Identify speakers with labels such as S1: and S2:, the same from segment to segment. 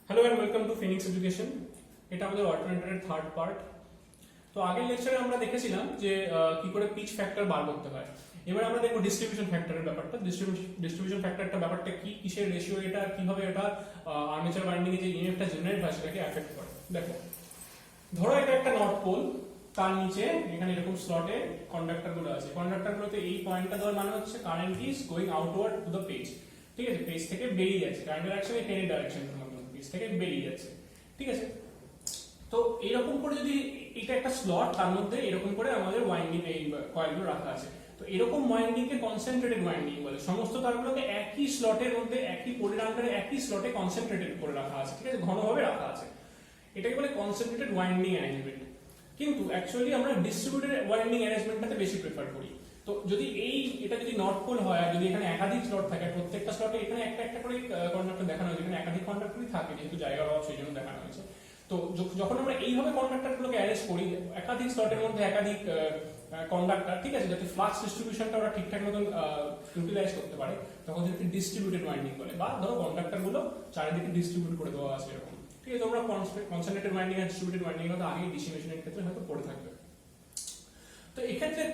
S1: Hello and welcome to Phoenix Education. এটা আমাদের অল্টারনেটরের third part. তো আগের লেকচারে আমরা দেখেছিলাম যে কি করে পিচ ফ্যাক্টর বার করতে হয়। এবার আমরা দেখব ডিস্ট্রিবিউশন ফ্যাক্টরের ব্যাপারটা। ডিস্ট্রিবিউশন ফ্যাক্টরটা ব্যাপারটা কি, কিসের রেশিও এটা, কিভাবে এটা আর্মেচার ওয়াইন্ডিং এ যে ইএমএফটা জেনারেট হয় সেটাকে এফেক্ট করে। দেখো, ধরো এটা একটা নর্থ পোল, তার নিচে এখানে এরকম স্লটে কন্ডাক্টর গুলো আছে। কন্ডাক্টর গুলোতে এই পয়েন্টটা দেওয়ার মানে হচ্ছে current is going outward to the page. ঠিক আছে, পেজ থেকে বেরিয়ে যাচ্ছে, কারেন্টের অ্যাকচুয়ালি ফেনের ডাইরেকশনের মতো পেজ থেকে বেরিয়ে যাচ্ছে। ঠিক আছে, তো এইরকম করে যদি এটা একটা স্লট, তার মধ্যে এরকম করে আমাদের ওয়াইন্ডিং এই কয়েলগুলো রাখা আছে। তো এরকম ওয়াইন্ডিং কে কনসেন্ট্রেটেড ওয়াইন্ডিং বলে। সমস্ত তারগুলোকে একই স্লটের মধ্যে, একই পোলের আন্ডারে একই স্লটে কনসেন্ট্রেটেড করে রাখা আছে। ঠিক আছে, ঘনভাবে রাখা আছে, এটাকে বলে কনসেন্ট্রেটেড ওয়াইন্ডিং অ্যারেঞ্জমেন্ট। কিন্তু অ্যাকচুয়ালি আমরা ডিস্ট্রিবিউটেড ওয়াইন্ডিং অ্যারেঞ্জমেন্টটাতে বেশি প্রেফার করি। তো যদি এটা যদি নর্থ পোল হয়, যদি এখানে একাধিক স্লট থাকে, প্রত্যেকটা স্লটে এখানে একটা একটা করে কন্ডাক্টর দেখানো হয়েছে, এখানে একাধিক কন্ডাক্টরই থাকে যেহেতু জায়গার অভাব, সেই জন্য দেখানো হয়েছে। তো যখন আমরা এইভাবে কন্ডাক্টরগুলোকে অ্যারেঞ্জ করি একাধিক স্লটের মধ্যে একাধিক কন্ডাক্টর, ঠিক আছে, যাতে ফ্লাক্স ডিস্ট্রিবিউশনটা ওরা ঠিকঠাক মতন ইউটিলাইজ করতে পারে, তখন যদি ডিস্ট্রিবিউটেড ওয়াইন্ডিং বলে। বা ধরো কন্ডাক্টরগুলো চারিদিকে ডিস্ট্রিবিউট করে দেওয়া আছে এরকম। ঠিক আছে, তোমরা কনসেন্ট্রেটেড ওয়াইন্ডিং আর ডিস্ট্রিবিউটেড ওয়াইন্ডিং এর আগে ডিসি মেশিনের ক্ষেত্রে হয়তো পড়ে থাকবে। তো এক্ষেত্রে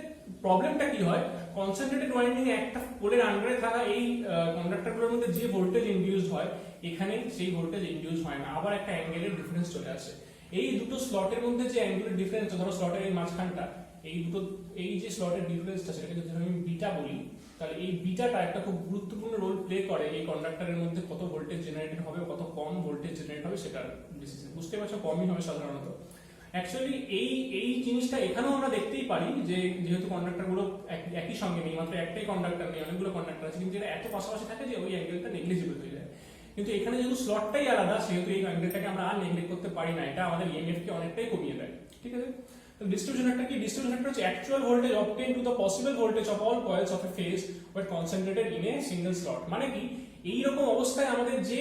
S1: প্রবলেমটা কি হয়, কনসেন্ট্রেটেড ওয়াইন্ডিং এ একটা পোলের আন্ডারে থাকা এই কন্ডাক্টরগুলোর মধ্যে যে ভোল্টেজ ইনডিউসড হয়, এখানে সেই ভোল্টেজ ইনডিউস হয় না, আবার একটা অ্যাঙ্গেলের ডিফারেন্স চলে আসে। এই দুটো স্লটের মধ্যে যে অ্যাঙ্গেলের ডিফারেন্স, ধরো স্লটের এই মাঝখানটা, এই যে স্লটের ডিফারেন্সটা, সেটাকে যদি আমি বিটা বলি, তাহলে এই বিটাটা একটা খুব গুরুত্বপূর্ণ রোল প্লে করে এই কন্ডাক্টরের মধ্যে কত ভোল্টেজ জেনারেট হবে, কত কম ভোল্টেজ জেনারেট হবে সেটার ডিসিশন। বুঝতে পারছো, কমই হবে সাধারণত। অ্যাকচুয়ালি এই জিনিসটা এখানেও আমরা দেখতেই পারি যে যেহেতু কন্ডাক্টর গুলো একই সঙ্গে নেই, মাত্র একটাই কন্ডাক্টর নেই, অনেকগুলো কন্ডাক্টর আছে, কিন্তু এটা এত পাশাপাশি থাকে যে ওই অ্যাঙ্গেলটা নেগলিজিবল হয়ে যায়। কিন্তু এখানে যেহেতু স্লটটাই আলাদা, সেহেতু এই অ্যাঙ্গেলটাকে আমরা আর নেগলেক্ট করতে পারি না, এটা আমাদের ইএমএফ কে অনেকটাই কমিয়ে দেয়। ঠিক আছে, তো ডিস্ট্রিবিউশন ফ্যাক্টর কি? ডিস্ট্রিবিউশন ফ্যাক্টর হচ্ছে actual voltage obtain to the possible voltage of all coils of a phase were concentrated in a single slot. মানে কি, এই রকম অবস্থায় আমাদের যে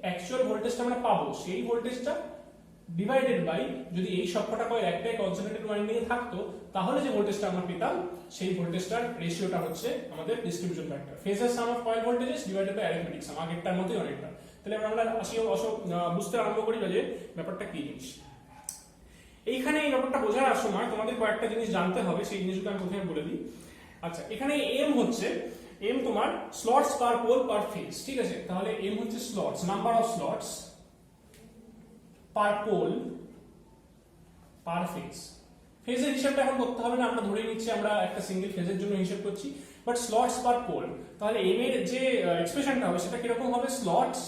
S1: অ্যাকচুয়াল ভোল্টেজটা আমরা পাবো, সেই ভোল্টেজটা ডিভাইডেড বাই, যদি এই সবকটা কয়েল একটাই কনসেন্ট্রেটেড ওয়াইন্ডিং এ থাকতো, তাহলে যে ভোল্টেজটা আমরা পেতাম, সেই ভোল্টেজটার রেশিওটা হচ্ছে আমাদের ডিস্ট্রিবিউশন ফ্যাক্টর। ফেজের sum of coil voltages divided by arithmetic sum, আগেরটার মতোই অনেকটা। তাহলে আমরা বুঝতে আরম্ভ করি যে ব্যাপারটা কি জিনিস। এইখানে এই ব্যাপারটা বোঝার সময় তোমাদের কয়েকটা জিনিস জানতে হবে, সেই জিনিসগুলো আমি প্রথমে বলে দিই। আচ্ছা, এখানে এম হচ্ছে তোমার slots per pole per phase. ঠিক আছে, তাহলে এম হচ্ছে slots, number of slots per pole per phase. ফেজের হিসাবটা এখন করতে হবে না, আমরা ধরে নিচ্ছি আমরা একটা সিঙ্গেল ফেজের জন্য হিসাব করছি, বাট স্লটস পার পোল, তাহলে এম এর যে এক্সপ্রেশনটা হবে সেটা কিরকম হবে, slots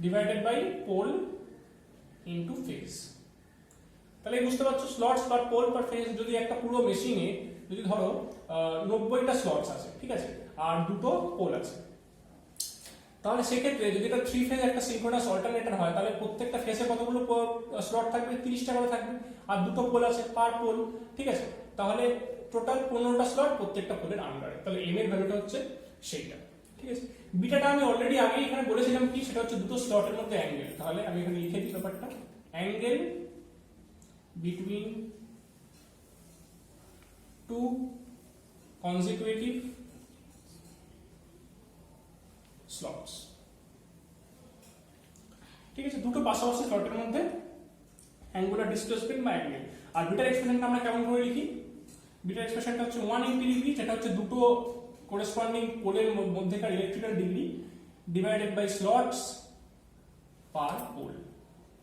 S1: divided by pole into phase. তাহলে বুঝতে পারছো, slots per pole per phase. যদি একটা পুরো মেশিনে যদি ধরো 90টা স্লটস আছে, ঠিক আছে, আর দুটো পোল আছে, তাহলে সেক্ষেত্রে যদি এটা 3 ফেজ একটা সিনক্রোনাস অল্টারনেটর হয়, তাহলে প্রত্যেকটা ফেজে কতগুলো স্লট থাকবে, 30টা করে থাকবে, আর দুটো পোল আছে পার পোল। ঠিক আছে, তাহলে টোটাল 15টা স্লট প্রত্যেকটা পোলের আন্ডারে। তাহলে এম এর ভ্যালুটা হচ্ছে সেইটা। ঠিক আছে, বিটাটা আমি অলরেডি আগে এখানে বলেছিলাম কি, সেটা হচ্ছে দুটো স্লটের মধ্যে অ্যাঙ্গেল। তাহলে আমি এখানে লিখে দিই ব্যাপারটা, angle between two consecutive slots. ঠিক আছে, দুটো পাশাপাশি স্লটের মধ্যে অ্যাঙ্গুলার ডিসপ্লেসমেন্ট বা অ্যাঙ্গেল। আর বিটার এক্সপ্রেশনটা আমরা কেমন করে লিখি, বিটার এক্সপ্রেশনটা হচ্ছে 180 ডিগ্রি, যেটা হচ্ছে দুটো করেসপন্ডিং পোলের মধ্যেকার electrical degree, divided by slots per pole.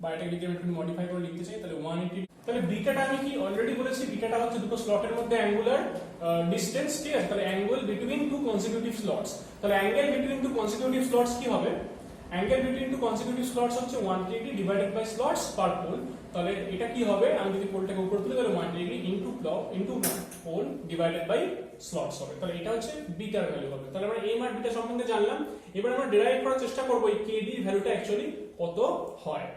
S1: বা এটাকে যদি আমি একটু মডিফাই করে লিখতে চাই, তাহলে 180। তাহলে বিটাটা আমি কি অলরেডি বলেছি, বিটাটা হচ্ছে দুটো স্লটের মধ্যে অ্যাঙ্গুলার ডিসটেন্স। ঠিক আছে, তাহলে angle between two consecutive slots. তাহলে angle between two consecutive slots কি হবে, angle between two consecutive slots হচ্ছে 180 divided by slots per pole. তাহলে এটা কি হবে, আমি যদি পোলটাকে উপরে তুলি, তাহলে 180 into pole divided by slots হবে। তাহলে এটা হচ্ছে বিটার ভ্যালু হবে। তাহলে আমরা এম আর বিটা সম্বন্ধে জানলাম। এবার আমরা ডিরাইভ করার চেষ্টা করব এই কেডি ভ্যালুটা অ্যাকচুয়ালি কত হয়।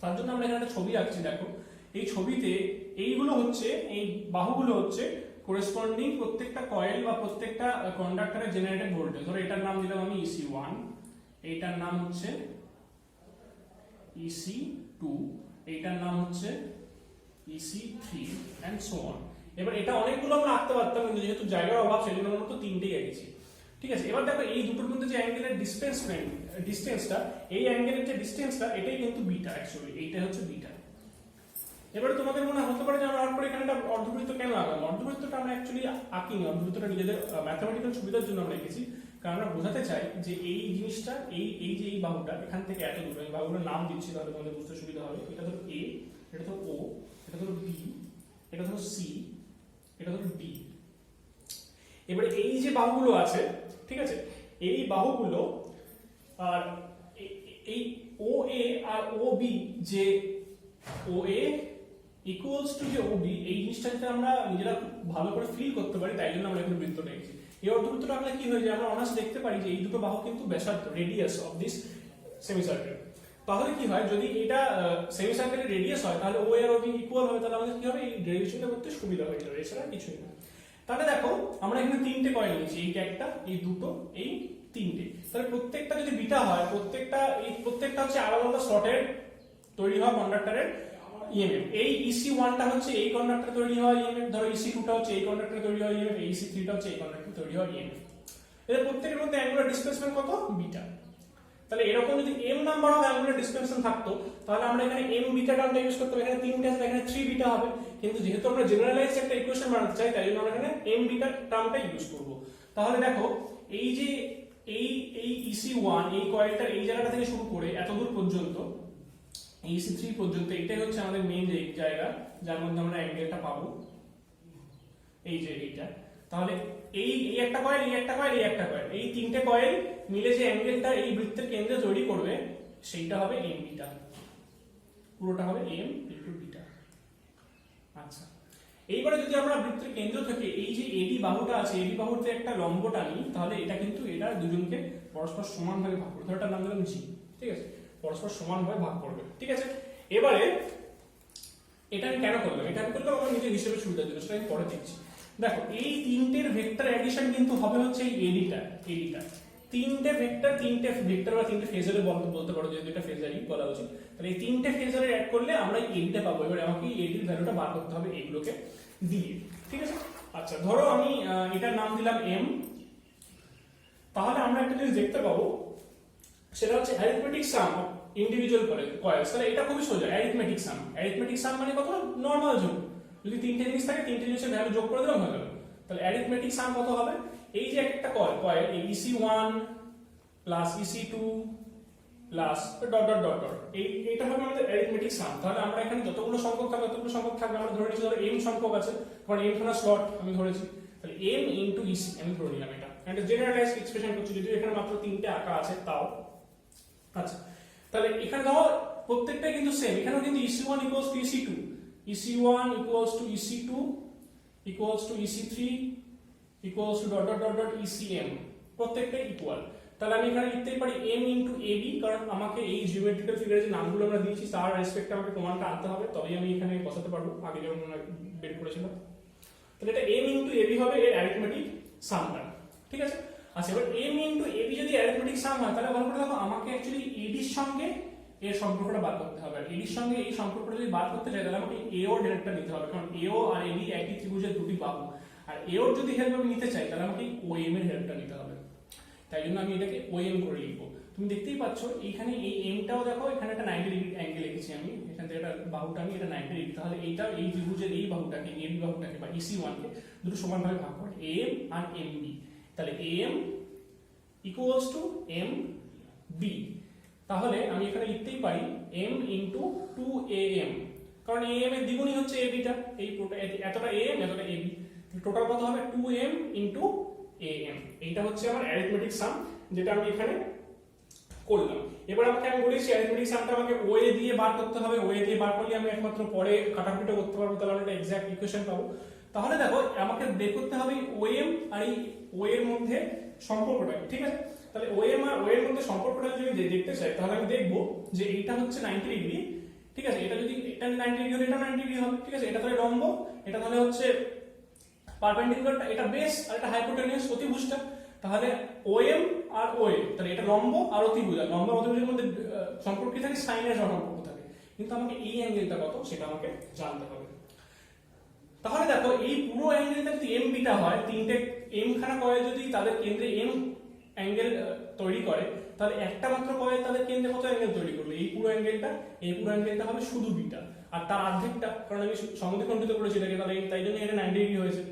S1: তার জন্য আমরা এখানে একটা ছবি আঁকছি। দেখো, এই ছবিতে এইগুলো হচ্ছে, এই বাহুগুলো হচ্ছে করেসপন্ডিং প্রত্যেকটা কয়েল বা প্রত্যেকটা কন্ডাক্টরের জেনারেটেড ভোল্টেজ। ধরো এটার নাম দিলাম আমি EC1, এইটার নাম হচ্ছে EC2, এইটার নাম হচ্ছে EC3 এন্ড সো অন। এবার এটা অনেকগুলো আমরা আঁকতে পারতাম, কিন্তু যেহেতু জায়গার অভাব, সেজন্য আমরা তো তিনটেই এঁকেছি। ঠিক আছে, এবার দেখো এই দুটোর মধ্যে যে অ্যাঙ্গেলের ডিসটেন্সটা, এই অ্যাঙ্গেলের যে ডিসটেন্সটা এটাই কিন্তু বিটা, অ্যাকচুয়ালি এইটা হচ্ছে বিটা। এবারে তোমাদের মনে হতে পারে যে আমরা আর পরে এখানে একটা অর্ধবৃত্ত কেন আঁকলাম। অর্ধবৃত্তটা আমরা অ্যাকচুয়ালি আঁকিনি, অর্ধবৃত্তটা নিজেদের ম্যাথমেটিক্যাল সুবিধার জন্য আমরা এঁকেছি, কারণ আমরা বোঝাতে চাই যে এই জিনিসটা, এই যে এই বাহুটা এখান থেকে এত দূর, আমি বাহুটার নাম দিচ্ছি তাহলে তোমাদের বুঝতে সুবিধা হবে। এটা ধরো এ, এটা ধরো ও, এটা ধরো বি, এটা ধরো সি, এটা ধরো ডি। এবারে এই যে বাহুগুলো আছে, ঠিক আছে, এই বাহুগুলো আর এই ও এ আর ও বি, যে ও এ ইকুয়ালস টু যে ও বি, এই জিনিসটাকে আমরা নিজেরা ভালো করে ফিল করতে পারি, তাই জন্য আমরা এখানে বৃত্তটা এঁকেছি। এই অর্ধবৃত্তটা আমরা কি হয়ে যায়, আমরা অনার্স দেখতে পারি যে এই দুটো বাহু কিন্তু ব্যাসার্ধ, রেডিয়াস অফ দিস সেমিসার্কেল। তাহলে কি হয়, যদি এটা সেমিসার্কেলের রেডিয়াস হয় তাহলে ও আর ও বি ইকুয়াল হবে, তাহলে আমাদের কি হবে, এই ডেরিভেশনটা করতে সুবিধা হয়ে যাবে, এছাড়া কিছুই না। তাহলে দেখো আমরা এখানে তিনটে কয়েল নিয়েছি, এই একটা, এই দুটো, এই তিনটে। তাহলে প্রত্যেকটা যদি বিটা হয়, প্রত্যেকটা হচ্ছে আলাদা আলাদা স্লটের তৈরি হওয়া কন্ডাক্টরের ইএমএফ। এই EC1 টা হচ্ছে এই কন্ডাক্টরে তৈরি হওয়া ইএমএফ, ধরো EC2 টা হচ্ছে এই কন্ডাক্টরে তৈরি হওয়া ইএমএফ, EC3 টা হচ্ছে এই কন্ডাক্টরে তৈরি হওয়া ইএমএফ। এদের প্রত্যেকের মধ্যে অ্যাঙ্গুলার ডিসপ্লেসমেন্ট কত, বিটা। তাহলে এরকম যদি m number of angular displacement থাকতো তাহলে আমরা এখানে m বিটা টার্মটা ইউজ করতাম, এখানে 3 টা আছে, এখানে 3 বিটা হবে। কিন্তু যেহেতু আমরা জেনারেলাইজড একটা ইকুয়েশন বানাতে চাই, তাই জন্য আমরা এখানে m বিটা টার্মটা ইউজ করব। তাহলে দেখো এই যে এই EC1, এই কয়েলটার এই জায়গাটা থেকে শুরু করে এত দূর পর্যন্ত, EC3 পর্যন্ত, এটাই হচ্ছে আমাদের মেইন জায়গা যার মধ্যে আমরা অ্যাঙ্গেলটা পাবো, এই যে এইটা। তাহলে এই একটা কয়েল, এই একটা কয়েল, এই একটা কয়েল, এই তিনটে কয়েল মিলে যে অ্যাঙ্গেলটা এই বৃত্তের কেন্দ্রে তৈরি করবে সেইটা হবে m বিটা, পুরোটা হবে m ইনটু বিটা। আচ্ছা, এইবারে যদি আমরা বৃত্তের কেন্দ্র থেকে এই যে এডি বাহুটা আছে, এডি বাহুতে একটা লম্ব টানি, তাহলে এটা কিন্তু এটা দুজনকে পরস্পর সমানভাবে ভাগ করবে, ধরো এটার নাম দিলাম জি, ঠিক আছে, পরস্পর সমানভাবে ভাগ করবে, ঠিক আছে। এবারে এটা আমি কেন করলাম, এটা আমি করলাম আমার নিজের হিসেবে সুবিধার জন্য, সেটা আমি পরে দিচ্ছি। দেখো এই তিনটের ভেক্টর অ্যাডিশন কিন্তু হবে হচ্ছে এই এডিটা, তিনটে ভেক্টর বা তিনটে ফেজারে বলতে পারো, যেহেতু এটা ফেজারই বলা উচিত। তাহলে এই তিনটে ফেজারে অ্যাড করলে আমরা এই এডিটা পাবো। এবার আমাকে এই এডির ভ্যালুটা বার করতে হবে এইগুলোকে দিয়ে, ঠিক আছে। আচ্ছা, ধরো আমি এটার নাম দিলাম m। তাহলে আমরা একটা জিনিস দেখতে পাবো, সেটা হচ্ছে arithmetic some of individual coals. তাহলে এটা খুবই সোজা, অ্যারিথমেটিক সাম মানে কত, নরমাল যোগ। যদি তিনটে জিনিস থাকে, তিনটে জিনিসের ভ্যালু যোগ করে দিলাম হয়ে গেল। তাহলে অ্যারিথমেটিক সাম কত হবে, এই যে একটা কয়েল, এই EC1 plus EC2 plus dot dot dot dot, এইটা হবে আমাদের অ্যারিথমেটিক সাম। তাহলে আমরা এখানে যতগুলো সংখ্যক থাকবে আমরা ধরে নিচ্ছি, ধরো m সংখ্যক আছে, কারণ m খানা স্লট আমি ধরেছি, তাহলে m ইনটু EC আমি ধরে নিলাম। এটা জেনারেলাইজড এক্সপ্রেশন করছি, যদিও এখানে মাত্র তিনটে আঁকা আছে তাও। আচ্ছা, তাহলে এখানে দেখো প্রত্যেকটাই কিন্তু সেম, এখানেও কিন্তু EC1 equals to EC2, EC1 equals to EC2 equals to EC3 equals to dot dot dot dot ECM, প্রত্যেকটাই ইকুয়াল। তাহলে আমি এখানে লিখতেই পারি m into ab, কারণ আমাকে এই জিওমেট্রিক্যাল ফিগারে যে নামগুলো আমরা দিয়েছি তার রেসপেক্টে আমাকে প্রমাণটা আনতে হবে, তবেই আমি এখানে বসাতে পারবো, আগে যেমন আমরা বের করেছিলাম। তাহলে এটা m into ab হবে এর অ্যারিথমেটিক সামটা, ঠিক আছে। আচ্ছা, এবার m into ab যদি অ্যারিথমেটিক সাম হয়, তাহলে ভালো করে দেখো আমাকে অ্যাকচুয়ালি ad এর সঙ্গে এর সম্পর্কটা বার করতে হবে। এড এর সঙ্গে এই সম্পর্কটা যদি বার করতে চাই, তাহলে আমাকে AO ডিরেক্টটা নিতে হবে, কারণ AO আর AD একই ত্রিভুজের দুটি বাহু। আর AO যদি হেল্প আমি নিতে চাই, তাহলে আমাকে OM এর হেল্পটা নিতে হবে। তাই জন্য আমি এটাকে OM করে লিখবো। তুমি দেখতেই পাচ্ছ এইখানে এই এমটাও দেখো, এখানে একটা 90 ডিগ্রি অ্যাঙ্গেল লিখেছি আমি, এখান থেকে একটা বাহুটা আমি, এটা 90 ডিগ্রি। তাহলে এইটা এই ত্রিভুজের এই বাহুটাকে, AB বাহুটাকে বা EC1 কে দুটো সমানভাবে ভাগ করে, AM আর MB। তাহলে AM ইকুয়ালস টু MB। তাহলে আমি এখানে লিখতেই পারি m ইনটু 2am, কারণ am এর দ্বিগুণই হচ্ছে ab টা, এই এতটা am এতটা ab, টোটাল কত হবে 2m ইনটু am। এইটা হচ্ছে আমার অ্যারিথমেটিক সাম, যেটা আমি এখানে করলাম। এবার আমি বলেছি অ্যারিথমেটিক সামটা আমাকে ওয়ে দিয়ে বার করতে হবে, ওয়ে দিয়ে বার করলে আমি একমাত্র পরে কাটাকুটি করতে পারবো, তাহলে আমি একটা এক্সাক্ট ইকুয়েশন পাবো। তাহলে দেখো আমাকে বের করতে হবে ওএম আর এই ওয়ে এর মধ্যে সম্পর্কটা, ঠিক আছে। তাহলে ওএম আর ওয়ে এর মধ্যে সম্পর্কটা যদি দেখতে চাই, তাহলে আমি দেখবো যে এইটা হচ্ছে 90 ডিগ্রি, ঠিক আছে। এটা যদি এটা 90 ডিগ্রি হলে এটা 90 ডিগ্রি হবে, ঠিক আছে। এটা তাহলে লম্ব, এটা তাহলে হচ্ছে পারপেন্ডিকুলারটা, এটা বেস আর এটা হাইপোটেনিয়াস অতিভুজটা। তাহলে ওএম আর ওএ, তাহলে এটা লম্ব আর অতিভুজ, আর লম্ব আর অতিভুজের মধ্যে সম্পর্ক কি থাকে, সাইনের সম্পর্ক থাকে। কিন্তু আমাকে এই অ্যাঙ্গেলটা কত সেটা আমাকে জানতে হবে। তাহলে দেখো এই পুরো অ্যাঙ্গেলটা যদি m বিটা হয়, তিনটে m খানা কয়েল যদি তাদের কেন্দ্রে m অ্যাঙ্গেল তৈরি করে, তাহলে একটা মাত্র কয়েল তাদের কেন্দ্রে কত অ্যাঙ্গেল তৈরি করবে? এই পুরো অ্যাঙ্গেলটা হবে শুধু বিটা, আর তার অর্ধেকটা, কারণ আমি সমদ্বিখণ্ডিত করেছি এটাকে, তাহলে তাই জন্য এটা 90 ডিগ্রি হয়েছে,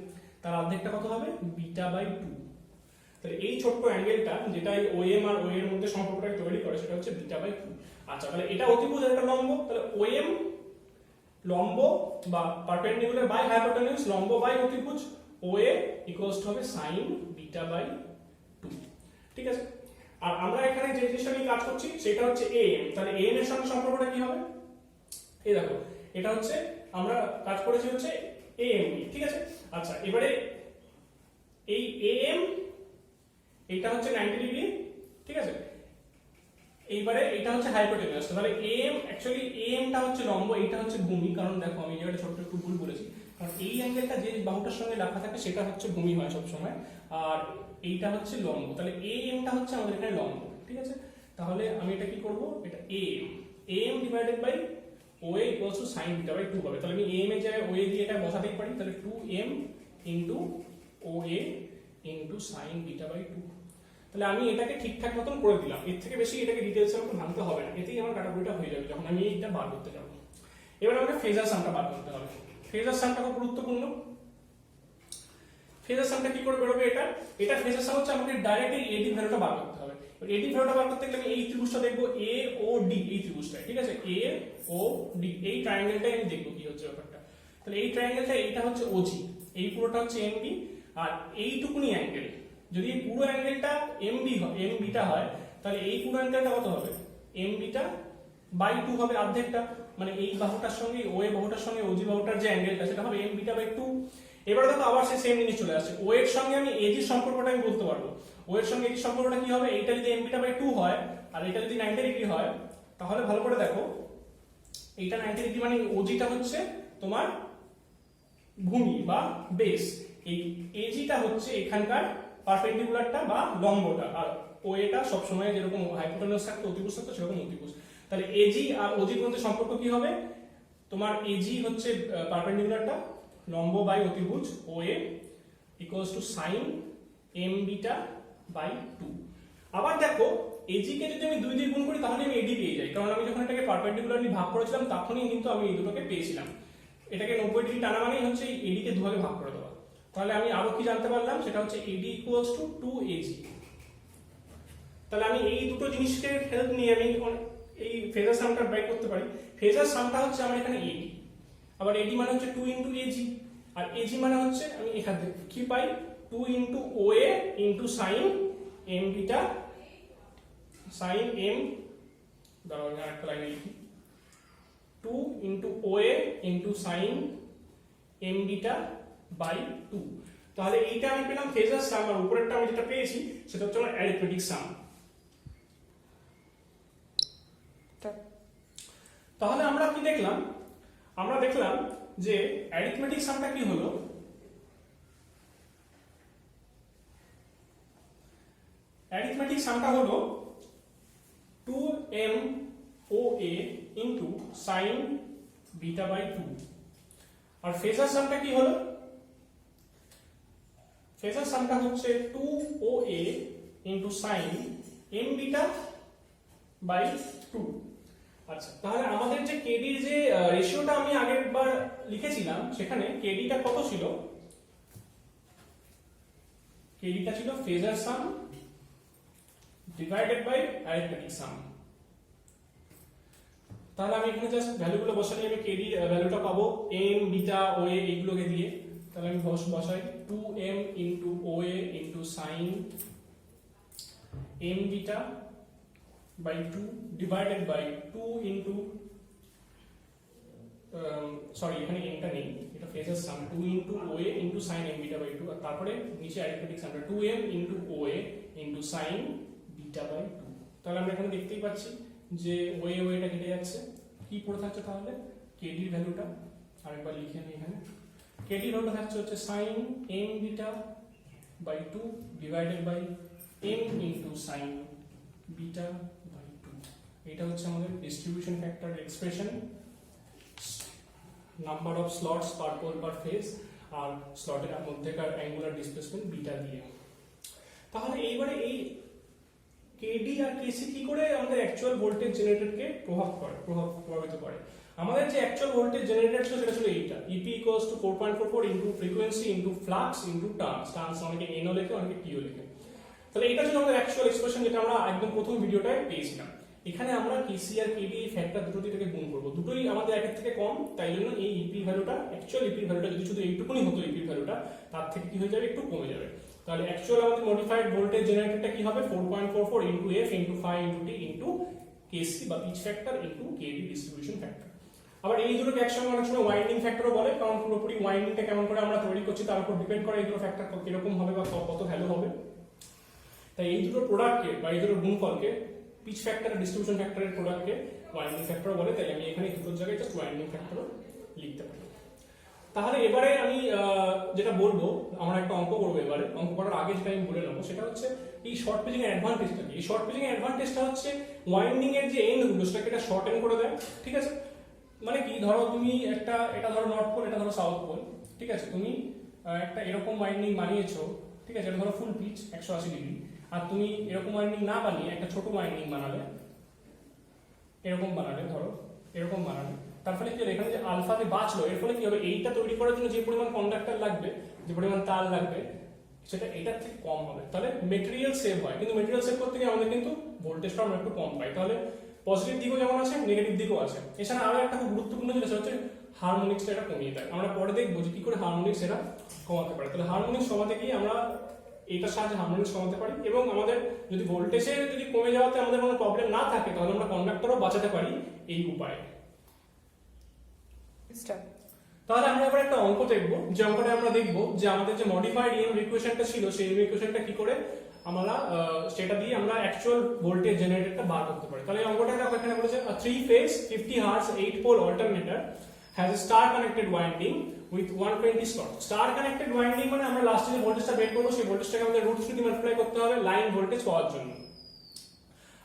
S1: তার অর্ধেকটা কত হবে? Beta by 2। তাহলে এই ছোট্ট অ্যাঙ্গেলটা যেটা এই OM আর OA এর মধ্যে সম্পর্কটা তৈরি করে সেটা হচ্ছে বিটা বাই 2। আচ্ছা, তাহলে এটা অতিভুজ আর এটা লম্ব, তাহলে OM লম্ব বা পারপেন্ডিকুলার বাই হাইপোটেনিউজ, লম্ব বাই অতিভুজ, OA ইকুয়ালস টু হবে sin বিটা বাই 2। ঠিক আছে, আর আমরা এখানে যে জিনিসটা নিয়ে কাজ করছি সেটা হচ্ছে AM, তাহলে AM এর সঙ্গে সম্পর্কটা কি হবে? এই দেখো, এটা হচ্ছে আমরা কাজ করেছি হচ্ছে AM, ঠিক আছে। আচ্ছা, এবারে এই AM এইটা হচ্ছে 90 ডিগ্রি, ঠিক আছে। এইবারে এটা হচ্ছে হাইপোটেনিউজ, তাহলে AM অ্যাকচুয়ালি AM টা হচ্ছে লম্ব, এইটা হচ্ছে ভূমি, কারণ দেখো আমি যেটা ছোট্ট একটু ভুল বলেছি, কারণ এই অ্যাঙ্গেলটা যে বাহুটার সঙ্গে রাখা থাকে সেটা হচ্ছে ভূমি হয় সব সময়, আর এইটা হচ্ছে লম্ব, তাহলে AM টা হচ্ছে আমাদের এখানে লম্ব, ঠিক আছে। তাহলে আমি এটা কি করব, এটা AM divided by OA equals to sin beta by 2 হবে। তাহলে আমি AM এর জায়গায় OA দিয়ে এটা বসাতেই পারি, তাহলে 2m into OA into sin beta by 2। তাহলে আমি এটাকে ঠিকঠাক মতন করে দিলাম, এর থেকে বেশি এটাকে ডিটেইলসে আমাকে ভাঙতে হবে না, এতেই আমার কাটাকুটিটা হয়ে যাবে যখন আমি এটা বার করতে যাব। এবার আমাকে ফেজার সামটা বার করতে হবে। ফেজার সামটা খুব গুরুত্বপূর্ণ। ফেজার সামটা কি করে বেরোবে? এটা ফেজার সাম হচ্ছে আমাকে ডাইরেক্ট এই এডি ভ্যালুটা বার করতে হবে। এডি ভ্যালুটা বার করতে গেলে আমি এই ত্রিভুজটা দেখবো AOD, এই ত্রিভুজটা, ঠিক আছে, AOD, এই ট্রায়াঙ্গেলটাই আমি দেখবো কি হচ্ছে ব্যাপারটা। তাহলে এই ট্রায়াঙ্গেলটা এইটা হচ্ছে OG, এই পুরোটা হচ্ছে MB, আর এইটুকুনি অ্যাঙ্গেল, যদি এই পুরো অ্যাঙ্গেলটা MBটা হয়, তাহলে এই পুরো অ্যাঙ্গেলটা কত হবে? MBটা বাই 2 হবে, অর্ধেকটা, মানে এই বাহুটার সঙ্গে OA বাহুটার সঙ্গে OG বাহুটার যে অ্যাঙ্গেলটা সেটা হবে MBটা বাই 2। এবারে দেখো আবার সেই সেম জিনিস চলে আসছে, OA এর সঙ্গে আমি AG এর সম্পর্কটা আমি বলতে পারবো। OA এর সঙ্গে AG এর সম্পর্কটা কি হবে? এইটা যদি MBটা বাই 2 হয় আর এটা যদি 90 ডিগ্রি হয়, তাহলে ভালো করে দেখো, এইটা 90 ডিগ্রি মানে OGটা হচ্ছে তোমার ভূমি বা বেস, এই AGটা হচ্ছে এখানকার পারপেন্ডিকুলারটা বা লম্বটা, আর OAটা সব সময় যেরকম হাইপোটেনিউজ থাকতো অতিভুজ থাকতো সেরকম অতিভুজ। তাহলে AG আর OG এর মধ্যে সম্পর্ক কি হবে? তোমার AG হচ্ছে পারপেন্ডিকুলারটা, লম্ব বাই অতিভুজ, OA equals to sin m beta by 2। আবার দেখো, AG কে যদি আমি 2 দিয়ে গুণ করি তাহলে আমি AD পেয়ে যাই, কারণ আমি যখন এটাকে পারপেন্ডিকুলারলি ভাগ করেছিলাম তখনই কিন্তু আমি এই দুটোকে পেয়েছিলাম। এটাকে 90 ডিগ্রি টানা মানেই হচ্ছে AD কে দুভাগে ভাগ করে দেওয়া। তাহলে আমি আরো কি জানতে পারলাম, সেটা হচ্ছে AD ইকুয়ালস টু 2AG। তাহলে আমি এই দুটো জিনিসকে হেল্প নিয়ে আমি এই ফেজার সামটা বের করতে পারি। ফেজার সামটা হচ্ছে আমার এখানে AD, আবার AD মানে হচ্ছে 2 ইনটু AG, আর AG মানে হচ্ছে আমি এখান থেকে কি পাই, 2 into OA into sin m beta, sin m, দাঁড়াও আমি আরেকটা লাইনে লিখি, 2 into OA into sin m beta by 2। তাহলে এইটা আমি পেলাম ফেজার সাম, আর উপরেরটা আমি যেটা পেয়েছি সেটা হচ্ছে আমার অ্যারিথমেটিক সাম। তাহলে আমরা কি দেখলাম? আমরা দেখলাম যে অ্যারিথমেটিক সামটা কি হলো, অ্যারিথমেটিক সামটা হলো 2m OA into sin beta by 2। আর ফেজার সামটা কি হলো? ফেজার সামটা হচ্ছে 2OA into sin m beta by 2। আচ্ছা, তাহলে আমাদের যে কেডির যে রেশিওটা আমি আগের বার লিখেছিলাম, সেখানে কেডিটা কত ছিল? কেডিটা ছিল phasor sum divided by arithmetic sum. তাহলে আমি এখানে জাস্ট ভ্যালুগুলো বসালে আমি কেডি ভ্যালুটা পাবো m বিটা OA এইগুলোকে দিয়ে। তাহলে আমি বসাই 2m into OA into sin m beta by 2 divided by 2 into sorry এখানে m টা নেই, এটা phasor some, 2 into OA into sin m beta by 2, আর তারপরে নিচে arithmetic সামটা 2m into OA into sin beta by 2। তাহলে আমরা এখানে দেখতেই পাচ্ছি যে OA টা কেটে যাচ্ছে, কি পড়ে থাকছে তাহলে kd এর ভ্যালুটা আরেকবার লিখে নিই। এখানে kd এর ভ্যালুটা থাকছে হচ্ছে sin m beta by 2 divided by m into sin beta। এটা হচ্ছে আমাদের distribution factor expression, number of slots per pole per phase, আর স্লটের মধ্যেকার অ্যাঙ্গুলার ডিসপ্লেসমেন্ট বিটা দিয়ে। তাহলে এইবারে এই কেডি আর কেসি কি করে আমাদের অ্যাকচুয়াল ভোল্টেজ জেনারেটরকে প্রভাবিত করে। আমাদের যে অ্যাকচুয়াল ভোল্টেজ জেনারেটর ছিল সেটা ছিল এইটা, EP equals to 4.44 into frequency into flux into turns অনেকে এনও লেখে অনেকে টিও লেখে। তাহলে এটা ছিল আমাদের অ্যাকচুয়াল এক্সপ্রেশন যেটা আমরা একদম প্রথম ভিডিওটায় পেয়েছিলাম। এখানে আমরা কেসি আর কেডি এই ফ্যাক্টর দুটো থেকে গুণ করব, দুটোই আমাদের একের থেকে কম, তাই জন্য এই ইপি ভ্যালুটা অ্যাকচুয়াল ইপি ভ্যালুটা যদি শুধু এইটুকুনি হতো ইপি ভ্যালুটা, তার থেকে কি হয়ে যাবে একটু কমে যাবে। তাহলে অ্যাকচুয়াল আমাদের মডিফাইড ভোল্টেজ জেনারেটরটা কি হবে 4.44 into F into 5 into T into KC বা pitch factor into KD distribution factor. আবার এই দুটোকে একসঙ্গে অনেক সময় ওয়াইন্ডিং ফ্যাক্টরও বলে, কারণ পুরোপুরি ওয়াইন্ডিংটা কেমন করে আমরা তৈরি করছি তার উপর ডিপেন্ড করে এই দুটো ফ্যাক্টর কিরকম হবে বা কত ভ্যালু হবে। তাই এই দুটো প্রোডাক্টকে বা এই দুটো গুণফলকে পিচ ফ্যাক্টর আর ডিস্ট্রিবিউশন ফ্যাক্টরের প্রোডাক্টকে ওয়াইন্ডিং ফ্যাক্টর বলে, তাই আমি এখানে দুটোর জায়গায় জাস্ট ওয়াইন্ডিং ফ্যাক্টরও লিখতে পারি। তাহলে এবারে আমি যেটা বলবো, আমরা একটা অঙ্ক করবো এবারে। অঙ্ক করার আগে যেটা আমি বলে নেবো সেটা হচ্ছে এই শর্ট পেজিং এর অ্যাডভান্টেজটা কি। এই শর্ট পেজিং এর অ্যাডভান্টেজটা হচ্ছে ওয়াইন্ডিং এর যে এন্ড গুলো সেটাকে এটা শর্ট এন্ড করে দেয়, ঠিক আছে। মানে কি, ধরো তুমি এটা ধরো নর্থ পোল, এটা ধরো সাউথ পোল, ঠিক আছে। তুমি একটা এরকম ওয়াইন্ডিং বানিয়েছো, ঠিক আছে, এটা ধরো ফুল পিচ 180 ডিগ্রি। আর তুমি এরকম ওয়াইন্ডিং না বানিয়ে একটা ছোট ওয়াইন্ডিং বানালে, এরকম বানালে, ধরো এরকম বানালে, তার ফলে কি হবে, এখানে যে আলফা যে বাঁচলো এর ফলে কি হবে, এইটা তৈরি করার জন্য যে পরিমাণ কন্ডাক্টর লাগবে, যে পরিমাণ তার লাগবে, সেটা এটার থেকে কম হবে। তাহলে মেটেরিয়াল সেভ হয়, কিন্তু মেটেরিয়াল সেভ করতে গিয়ে আমাদের কিন্তু ভোল্টেজটা আমরা একটু কম পাই। তাহলে পজিটিভ দিকও যেমন আছে, নেগেটিভ দিকও আছে। এছাড়া আরো একটা খুব গুরুত্বপূর্ণ জিনিস হচ্ছে হারমোনিক্সটা এটা কমিয়ে দেয়। আমরা পরে দেখবো যে কি করে হারমোনিক্স এটা কমাতে পারে। তাহলে হারমোনিক্স কমাতে গিয়ে আমরা এইটার সাহায্যে হারমোনিক্স কমাতে পারি, এবং আমাদের যদি ভোল্টেজে যদি কমে যাওয়াতে আমাদের কোনো প্রবলেম না থাকে তাহলে আমরা কন্ডাক্টরও বাঁচাতে পারি এই উপায়ে। তাহলে আমরা এবার একটা অঙ্ক দেখবো, যে অঙ্কটা আমরা দেখবো যে আমাদের যে মডিফাইড ইএম ইকুয়েশনটা ছিল সেই ইএম ইকুয়েশনটা কি করে আমরা সেটা দিয়ে আমরা অ্যাকচুয়াল ভোল্টেজ জেনারেটরটা বার করতে পারি। তাহলে এই অঙ্কটা এখানে বলেছে 3 phase 50 Hz 8 pole alternator has a star connected winding with 120 slot. Star connected winding মানে আমরা লাস্টে যে ভোল্টেজটা বের করব সেই ভোল্টেজটাকে আমাদের √3 দিয়ে মাল্টিপ্লাই করতে হবে লাইন ভোল্টেজ পাওয়ার জন্য।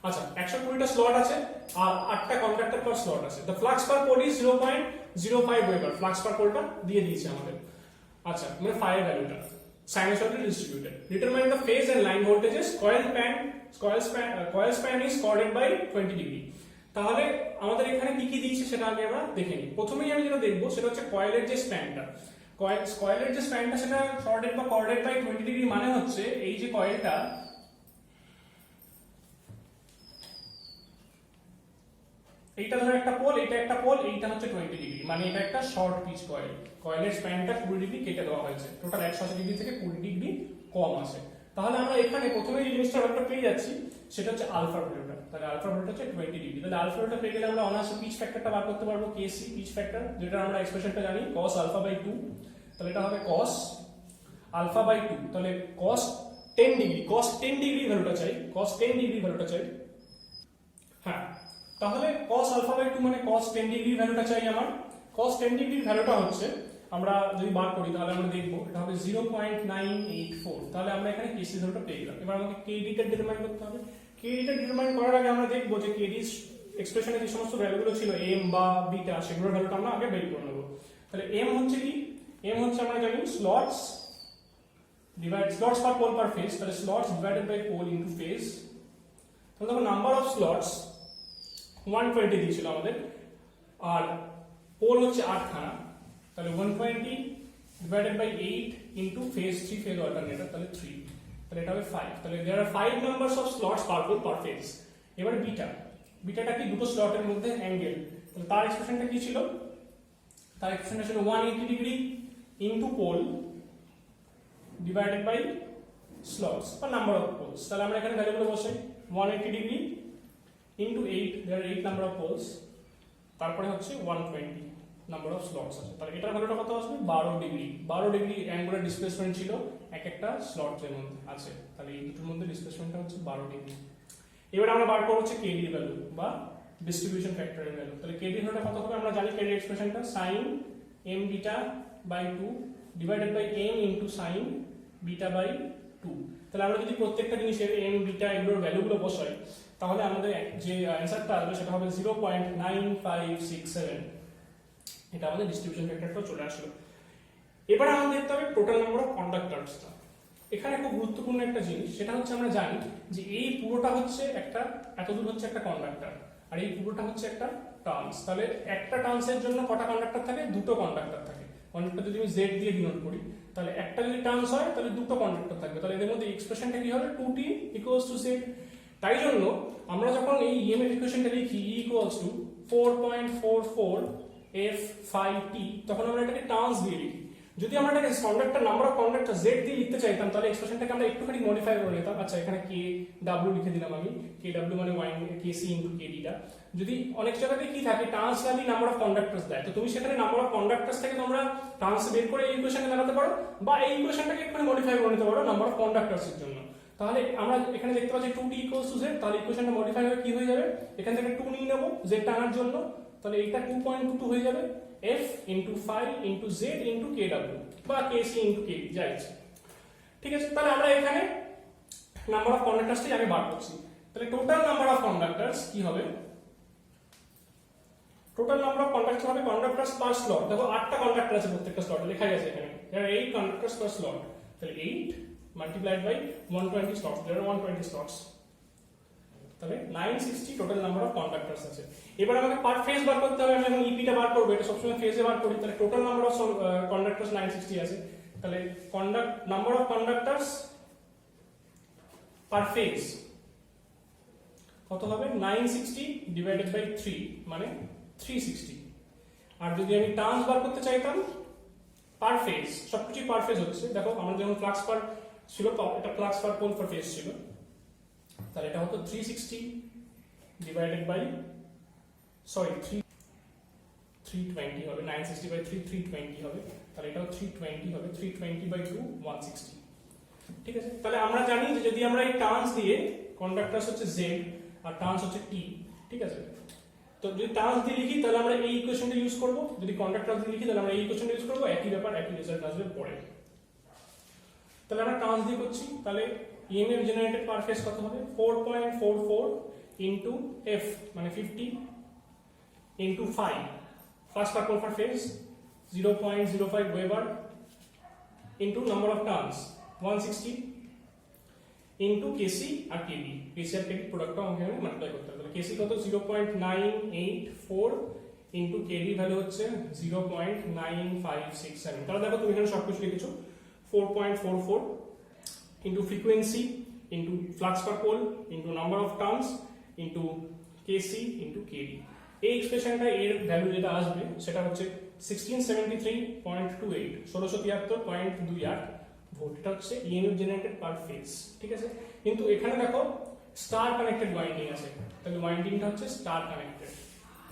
S1: আচ্ছা, 120টা স্লট আছে আর 8টা কন্ডাক্টর পার স্লট আছে। The flux per pole is 0.05 weber. Flux per পোলটা দিয়ে দিয়েছে আমাদের। আচ্ছা, মানে ফায়ার ভ্যালুটা sinusoidally distributed. Determine the phase and line voltages. Coil span is chorded by 20 degree. তাহলে আমাদের এখানে কি কি দিয়েছে সেটা আগে আমরা দেখে নিই। প্রথমেই আমি যেটা দেখবো সেটা হচ্ছে কয়েলের যে স্প্যানটা, কয়েলের যে স্প্যানটা সেটা শর্টেড বা কর্ডেড বাই 20 ডিগ্রি। মানে হচ্ছে এই যে কয়েলটা, এইটা ধরো একটা পোল, এইটা একটা পোল, এইটা হচ্ছে 20 ডিগ্রি, মানে এটা একটা শর্ট পিচ কয়েল। কয়েলের স্প্যানটা 20 ডিগ্রি কেটে দেওয়া হয়েছে, টোটাল 180 ডিগ্রি থেকে 20 ডিগ্রি কম আছে। তাহলে আমরা এখানে প্রথমে যে জিনিসটা আমরা পেয়ে যাচ্ছি সেটা হচ্ছে আলফা ভ্যালুটা। তাহলে আলফা ভ্যালুটা হচ্ছে 20 ডিগ্রি। তাহলে আলফা ভ্যালুটা পেয়ে গেলে আমরা অনায়াসে পিচ ফ্যাক্টরটা বার করতে পারবো, কেসি পিচ ফ্যাক্টর, যেটা আমরা এক্সপ্রেশনটা জানি cos আলফা বাই 2। তাহলে এটা হবে cos আলফা বাই 2। তাহলে cos 10 ডিগ্রি, cos 10 ডিগ্রি ভ্যালুটা চাই, cos 10 ডিগ্রি ভ্যালুটা চাই। হ্যাঁ, তাহলে cos আলফা বাই 2 মানে cos 10 ডিগ্রি ভ্যালুটা চাই আমার। cos 10 ডিগ্রি ভ্যালুটা হচ্ছে, আমরা যদি বার করি তাহলে আমরা দেখবো এটা হবে 0.984। তাহলে আমরা এখানে কেসি ভ্যালুটা পেয়ে গেলাম। এবার আমাকে কেডিটা ডিটারমাইন করতে হবে। কেডিটা ডিটারমাইন করার আগে আমরা দেখবো যে কেডির এক্সপ্রেশনে যে সমস্ত ভ্যালুগুলো ছিল এম বা বিটা, সেগুলোর ভ্যালুটা আমরা আগে বের করে নেবো। তাহলে এম হচ্ছে কি, এম হচ্ছে আমরা জানি slots per pole per phase. তাহলে slots divided by pole into phase. তাহলে দেখো নাম্বার অফ স্লটস 120 দিয়েছিল আমাদের, আর পোল হচ্ছে 8খানা। তাহলে 120 divided by 8 into phase 3 phase alternator, তাহলে 3। তাহলে এটা হবে 5। তাহলে there are 5 numbers of slots per pole per phase. এবারে বিটাটা কি, দুটো স্লটের মধ্যে অ্যাঙ্গেল। তাহলে তার এক্সপ্রেশনটা কি ছিল, তার এক্সপ্রেশনটা ছিল 180 degree into pole divided by slots বা নাম্বার অফ পোলস। তাহলে আমরা এখানে ভ্যালুগুলো বসাই, 180 degree into 8, there are 8 number of poles, তারপরে হচ্ছে 120 নাম্বার অফ স্লটস আছে। তাহলে এটার ভ্যালুটা কত আসবে, 12 ডিগ্রি। 12 ডিগ্রি অ্যাঙ্গুলার ডিসপ্লেসমেন্ট ছিল এক একটা স্লটের মধ্যে আছে। তাহলে এই দুটোর মধ্যে ডিসপ্লেসমেন্টটা হচ্ছে 12 ডিগ্রি। এবার আমরা বার করব হচ্ছে কেডি ভ্যালু বা ডিস্ট্রিবিউশন ফ্যাক্টরের ভ্যালু। তাহলে কেডি ভ্যালুটা কত হবে, আমরা জানি কেডি এক্সপ্রেশনটা sin m beta by 2 divided by m into sin beta by 2। তাহলে আমরা যদি প্রত্যেকটা জিনিসের m বিটা এগুলোর ভ্যালুগুলো বসাই তাহলে আমাদের যে অ্যানসারটা আসবে সেটা হবে 0.9567। এটা আমাদের ডিস্ট্রিবিউশন ফ্যাক্টরটা চলে আসলো। এবার আমাদের দেখতে হবে টোটাল নাম্বার অফ কন্ডাক্টরসটা। এখানে খুব গুরুত্বপূর্ণ একটা জিনিস, সেটা হচ্ছে আমরা জানি যে এই পুরোটা হচ্ছে একটা, এতদূর হচ্ছে একটা কন্ডাক্টর, আর এই পুরোটা হচ্ছে একটা টার্নস। তাহলে একটা টার্নসের জন্য কটা কন্ডাক্টর থাকে? দুটো কন্ডাক্টর থাকে। কন্ডাক্টর যদি আমি জেড দিয়ে ডিনোট করি, তাহলে একটা যদি টার্নস হয় তাহলে দুটো কন্ডাক্টর থাকবে। তাহলে এদের মধ্যে এক্সপ্রেশনটা কি হবে? 2t equals to Z. তাই জন্য আমরা যখন এই ইএমএফ ইকুয়েশনটা লিখি E equals to 4.44 f phi t, তখন আমরা এটাকে টার্নস দিয়ে লিখি। যদি আমরা এটাকে conductor number of conductor z দিয়ে লিখতে চাইতাম, তাহলে এক্সপ্রেশনটাকে আমরা একটুখানি মডিফাই করে নিতাম। আচ্ছা, এখানে k w লিখে দিলাম আমি, k w মানে kc ইনটু kd টা। যদি অনেক জায়গাতে কি থাকে, টার্নস ভ্যালু নাম্বার অফ কন্ডাক্টরস দেয়, তো তুমি সেখানে নাম্বার অফ কন্ডাক্টরস থেকে তোমরা টার্নস বের করে এই ইকুয়েশনে লাগাতে পারো, বা এই ইকুয়েশনটাকে একটুখানি মডিফাই করে নিতে পারো নাম্বার অফ কন্ডাক্টরস এর জন্য। তাহলে আমরা এখানে দেখতে পাচ্ছি 2t ইকুয়ালস টু z, তাহলে ইকুয়েশনটা মডিফাই হয়ে কি হয়ে যাবে? এখান থেকে 2 নিয়ে নেব z টানার জন্য, তাহলে এটা 2.22 হয়ে যাবে f into phi into z into kw বা kc ইনটু kd, যা ইচ্ছে। ঠিক আছে, তাহলে আমরা এখানে নাম্বার অফ কন্ডাক্টরসটি আগে বার করছি। তাহলে টোটাল নাম্বার অফ কন্ডাক্টরস কি হবে? টোটাল নাম্বার অফ কন্ডাক্টর হবে কন্ডাক্টরস পার স্লট। দেখো 8টা কন্ডাক্টর আছে প্রত্যেকটা স্লটে, লেখা গেছে এখানে there are 8 conductors per slot। তাহলে 8 multiplied by 120 slots, there are 120 slots, তাহলে 960 টোটাল নাম্বার অফ কন্ডাক্টরস আছে। এবার আমাকে পার ফেজ বার করতে হবে। আমি এখন ইপিটা বার করব, এটা সবসময় ফেজে বার করি। তাহলে টোটাল নাম্বার অফ কন্ডাক্টরস 960 আছে। তাহলে নাম্বার অফ কন্ডাক্টরস পার ফেজ কত হবে? 960 ডিভাইডেড বাই 3 মানে 360। আর যদি আমি টার্নস বার করতে চাইতাম পার ফেজ, সবকিছু পার ফেজ হচ্ছে। দেখো আমাদের যখন ফ্লাক্স পার ছিল, এটা flux per pole per phase ছিল, তাহলে এটা হতো 360 ডিভাইডেড বাই 320 হবে, 960 বাই 320 হবে, তাহলে এটাও 320 হবে, 320 বাই 2 160। ঠিক আছে, তাহলে আমরা জানি যে যদি আমরা এই টার্নস দিয়ে, কন্ডাক্টরস হচ্ছে z আর টার্নস হচ্ছে t, ঠিক আছে, তো যদি টার্নস দিয়ে লিখি তাহলে আমরা এই ইকুয়েশনটা ইউজ করব, যদি কন্ডাক্টরস দিয়ে লিখি তাহলে আমরা এই ইকুয়েশনটা ইউজ করব। একই ব্যাপার, একই রেজাল্ট আসবে পরে। তাহলে আমরা টার্নস দিয়ে করছি, তাহলে ইএমএফ জেনারেটেড পার ফেজ কত হবে? 4.44 ইনটু f মানে 50 into 5 first per pole per phase 0.05 weber into number of turns 160 into KC আর কেবি। কেসি আর কেবি প্রোডাক্টটা আমাকে মাল্টিপ্লাই করতে হবে। তাহলে কেসি কত? 0.984 ইনটু কেবি ভ্যালু হচ্ছে 0.9567। তাহলে দেখো তুমি এখানে সবকিছু লিখেছো 4.44 into frequency into flux per pole into number of turns into kc into kd। এই এক্সপ্রেশনটা এর ভ্যালু যেটা আসবে সেটা হচ্ছে 1673.28 1673.28 ভোল্ট। এটা হচ্ছে ইএমএফ জেনারেটেড পার ফেজ। ঠিক আছে, কিন্তু এখানে দেখো স্টার কানেক্টেড ওয়াইন্ডিং আছে, তাহলে ওয়াইন্ডিংটা হচ্ছে স্টার কানেক্টেড।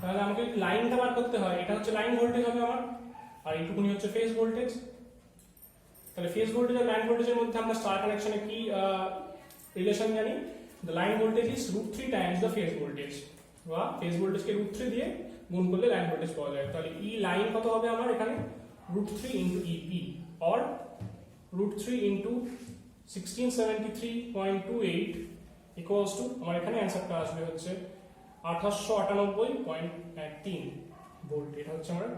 S1: তাহলে আমাকে লাইনটা বার করতে হয়, এটা হচ্ছে লাইন ভোল্টেজ হবে আমার, আর এইটুকুনি হচ্ছে ফেজ ভোল্টেজ। তাহলে ফেজ ভোল্টেজ আর লাইন ভোল্টেজের মধ্যে আমরা স্টার কানেকশনে কি রিলেশন জানি? The line voltage is √3 Times the phase voltage, বা ফেজ ভোল্টেজকে √3 দিয়ে গুণ করলে লাইন ভোল্টেজ পাওয়া যায়। তাহলে ই লাইন কত হবে আমার এখানে? √3 into EP or √3 into 1673.28 equals to, আমার এখানে অ্যান্সারটা আসবে হচ্ছে 2898.3 ভোল্ট। এটা হচ্ছে আমার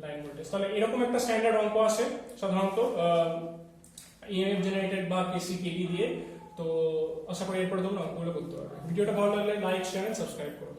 S1: লাইন ভোল্টেজ। তাহলে এরকম একটা স্ট্যান্ডার্ড অঙ্ক আসে সাধারণত ইএমএফ জেনারেটেড বা কেসি কেডি দিয়ে। তো আশা করি এরপরে তোমরা অঙ্কগুলো করতে পারবে। ভিডিওটা ভালো লাগলে লাইক, শেয়ার এন্ড সাবস্ক্রাইব করো।